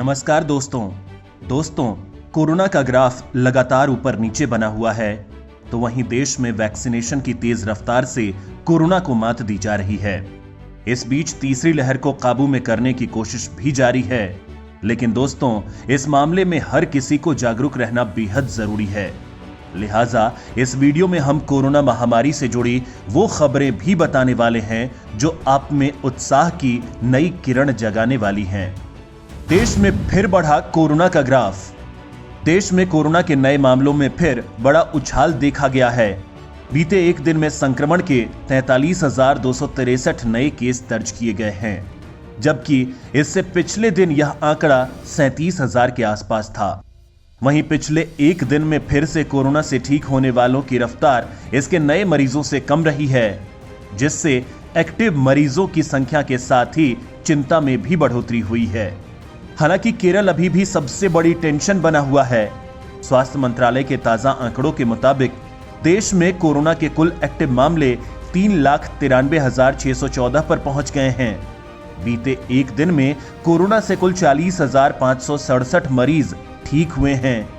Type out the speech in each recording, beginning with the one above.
नमस्कार दोस्तों, कोरोना का ग्राफ लगातार ऊपर नीचे बना हुआ है, तो वहीं देश में वैक्सीनेशन की तेज रफ्तार से कोरोना को मात दी जा रही है। इस बीच तीसरी लहर को काबू में करने की कोशिश भी जारी है, लेकिन दोस्तों, इस मामले में हर किसी को जागरूक रहना बेहद जरूरी है। लिहाजा इस वीडियो में हम कोरोना महामारी से जुड़ी वो खबरें भी बताने वाले हैं जो आप में उत्साह की नई किरण जगाने वाली हैं। देश में फिर बढ़ा कोरोना का ग्राफ। देश में कोरोना के नए मामलों में फिर बड़ा उछाल देखा गया है। बीते एक दिन में संक्रमण के 43,263 नए केस दर्ज किए गए हैं, जबकि इससे पिछले दिन यह आंकड़ा 37,000 के आसपास था। वहीं पिछले एक दिन में फिर से कोरोना से ठीक होने वालों की रफ्तार इसके नए मरीजों से कम रही है, जिससे एक्टिव मरीजों की संख्या के साथ ही चिंता में भी बढ़ोतरी हुई है। हालांकि केरल अभी भी सबसे बड़ी टेंशन बना हुआ है। स्वास्थ्य मंत्रालय के ताजा आंकड़ों के मुताबिक देश में कोरोना के कुल एक्टिव मामले 3,93,614 पर पहुंच गए हैं। बीते एक दिन में कोरोना से कुल 40,567 मरीज ठीक हुए हैं।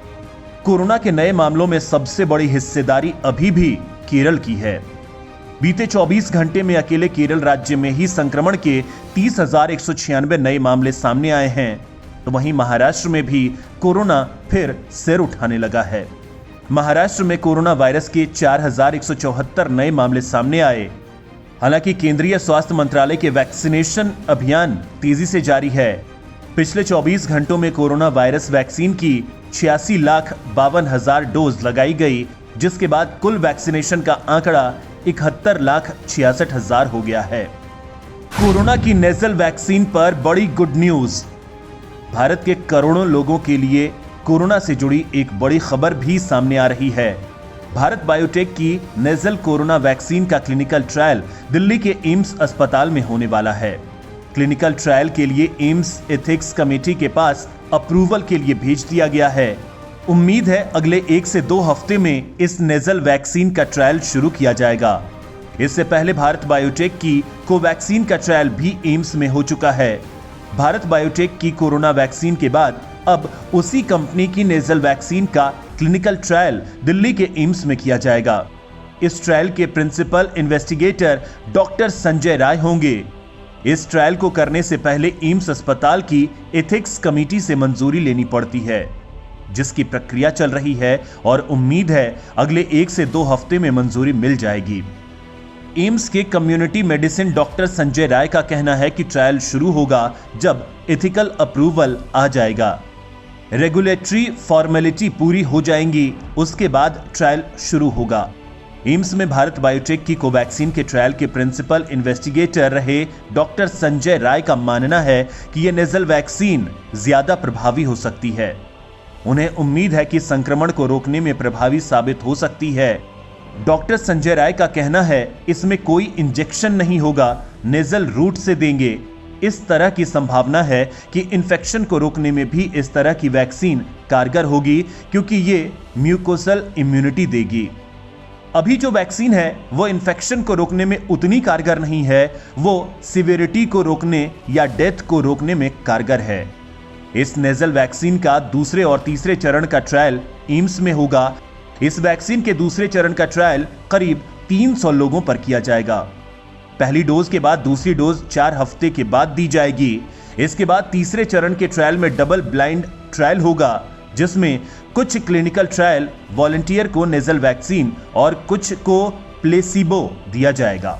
कोरोना के नए मामलों में सबसे बड़ी हिस्सेदारी अभी भी केरल की है। बीते 24 घंटे में अकेले केरल राज्य में ही संक्रमण के 30,196 नए मामले सामने आए हैं, तो वहीं महाराष्ट्र में भी कोरोना फिर सिर उठाने लगा है। महाराष्ट्र में कोरोना वायरस के 4,174 नए मामले सामने आए। हालांकि केंद्रीय स्वास्थ्य मंत्रालय के वैक्सीनेशन अभियान तेजी से जारी है। पिछले 24 घंटों में कोरोना वायरस वैक्सीन की 86,52,000 डोज लगाई गई, जिसके बाद कुल वैक्सीनेशन का आंकड़ा 71,66,000 हो गया है। कोरोना की नेजल वैक्सीन पर बड़ी गुड न्यूज। भारत के करोड़ों लोगों के लिए कोरोना से जुड़ी एक बड़ी खबर भी सामने आ रही है। भारत बायोटेक की नेजल कोरोना वैक्सीन का क्लिनिकल ट्रायल दिल्ली के एम्स अस्पताल में होने वाला है। क्लिनिकल ट्रायल के लिए एम्स एथिक्स कमेटी के पास अप्रूवल के लिए भेज दिया गया है। उम्मीद है अगले 1 से 2 हफ्ते में इस नेजल वैक्सीन का ट्रायल शुरू किया जाएगा। इससे पहले भारत बायोटेक की कोवैक्सीन का ट्रायल भी एम्स में हो चुका है। भारत बायोटेक की कोरोना वैक्सीन के बाद अब उसी कंपनी की नेजल वैक्सीन का क्लिनिकल ट्रायल दिल्ली के एम्स में किया जाएगा। इस ट्रायल के principal investigator doctor Sanjay Rai होंगे। इस ट्रायल को करने से पहले एम्स अस्पताल की एथिक्स कमेटी से मंजूरी लेनी पड़ती है, जिसकी प्रक्रिया चल रही है और उम्मीद है अगले 1 से 2 हफ्ते में मंजूरी मिल जाएगी। एम्स के community medicine doctor Sanjay Rai का कहना है कि ट्रायल शुरू होगा जब एथिकल अप्रूवल आ जाएगा। रेगुलेटरी फॉर्मेलिटी पूरी हो जाएंगी, उसके बाद ट्रायल शुरू होगा। एम्स में भारत बायोटेक की कोवैक्सीन के ट्रायल के प्रिंसिपल इन्वेस्टिगेटर रहे डॉक्टर संजय राय का मानना है कि यह नेजल वैक्सीन ज्यादा प्रभावी हो सकती है। उन्हें उम्मीद है कि संक्रमण को रोकने में प्रभावी साबित हो सकती है। डॉक्टर संजय राय का कहना है, इसमें कोई इंजेक्शन नहीं होगा, नेजल रूट से देंगे। इस तरह की संभावना है कि इन्फेक्शन को रोकने में भी इस तरह की वैक्सीन कारगर होगी, क्योंकि ये म्यूकोसल इम्यूनिटी देगी। अभी जो वैक्सीन है वो इन्फेक्शन को रोकने में उतनी कारगर नहीं है, वो सिवियरिटी को रोकने या डेथ को रोकने में कारगर है। इस नेजल वैक्सीन का दूसरे और तीसरे चरण का ट्रायल एम्स में होगा। इस वैक्सीन के दूसरे चरण का ट्रायल करीब 300 लोगों पर किया जाएगा। पहली डोज के बाद दूसरी डोज 4 हफ्ते के बाद दी जाएगी। इसके बाद तीसरे चरण के ट्रायल में डबल ब्लाइंड ट्रायल होगा, जिसमें कुछ क्लिनिकल ट्रायल वॉलंटियर को नेजल वैक्सीन और कुछ को प्लेसिबो दिया जाएगा।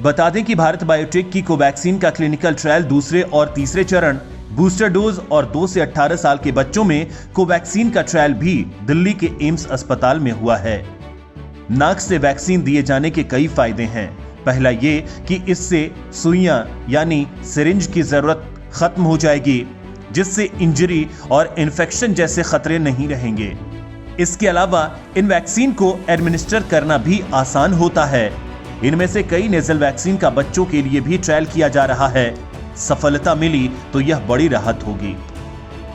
बता दें कि भारत बायोटेक की कोवैक्सीन का क्लिनिकल ट्रायल दूसरे और तीसरे चरण, बूस्टर डोज और 2 से 18 साल के बच्चों में कोवैक्सीन का ट्रायल भी दिल्ली के एम्स अस्पताल में हुआ है। नाक से वैक्सीन दिए जाने के कई फायदे हैं। पहला ये कि इससे सुइयां यानी सिरिंज की जरूरत खत्म हो जाएगी, जिससे इंजरी और इन्फेक्शन जैसे खतरे नहीं रहेंगे। इसके अलावा इन वैक्सीन को एडमिनिस्टर करना भी आसान होता है। इनमें से कई नेजल वैक्सीन का बच्चों के लिए भी ट्रायल किया जा रहा है। सफलता मिली तो यह बड़ी राहत होगी।